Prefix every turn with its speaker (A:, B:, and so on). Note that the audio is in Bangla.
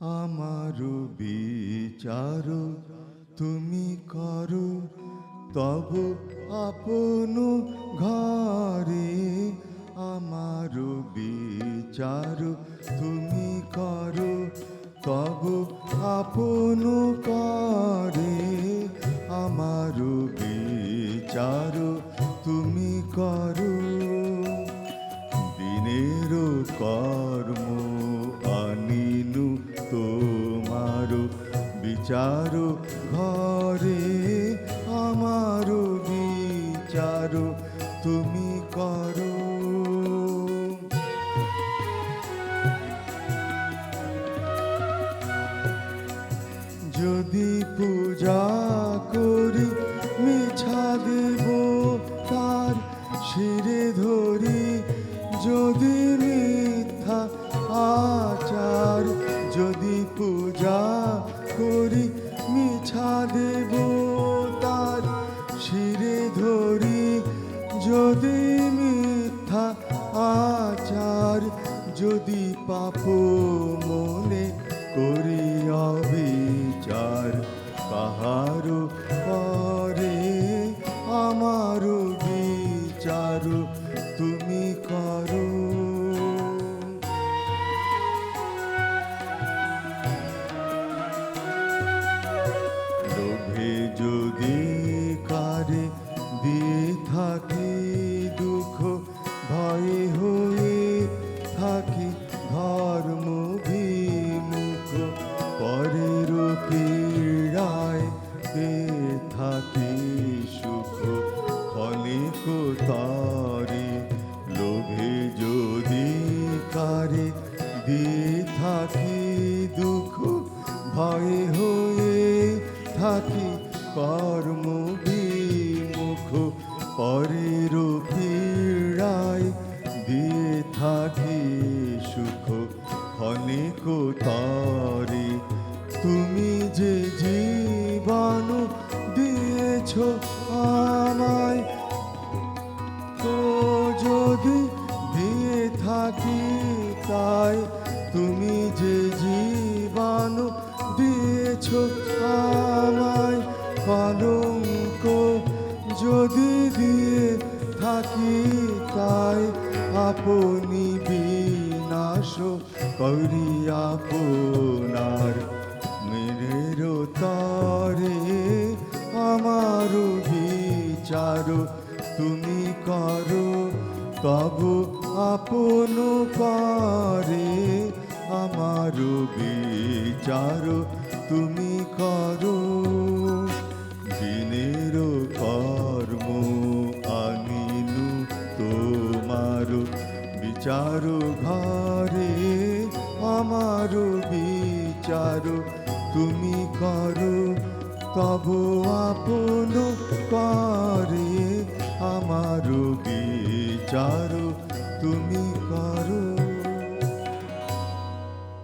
A: আমারও বিচার তুমি করো, তব আপন ঘরে। আমারও বিচার তুমি করো, তব আপন করে। আমারও বিচার তুমি করো। দিনের কর্ম আনিনু তোমার বিচার ঘরে। আমার বিচার তুমি করো। যদি পূজা করি মিছা দেব তার শিরে ধরি, যদি মিথ্যা আচার। যদি পূজা করি মিছা দেব তার শিরে ধরি, যদি মিথ্যা আচার। যদি পাপ মনে করি অবিচার, কাহার পরে। আমার বিচার তুমি করো। লোভে যদি কারে দিয়ে থাকি দুঃখ, ভয়ে হয়ে থাকি ধর্ম বিমুখ। পরের পীড়ায় পেয়ে থাকি সুখ, ক্ষণিক তারে। লোভে যদি কারে দিয়ে থাকি দুঃখ, ভয়ে হয়ে থাকি কর্ম বিমুখ। পরের পীড়ায় দিয়ে থাকি সুখ, ক্ষণিক তরে। তুমি যে জীবন দিয়েছ আমায়, তো যদি দিয়ে থাকি তাই। তুমি যে জীবন দিয়েছ আমায়, কলঙ্ক যদি দিয়ে থাকি তাই। আপনি বিনাশ করি আপনার মেরের তরে। আমার বিচার তুমি করো, তব আপন করে। আমার বিচার তুমি করো। দিনের কর্ম আনিনু তোমার বিচার ঘরে। আমার বিচার তুমি করো, তব আপন করে। আমার বিচার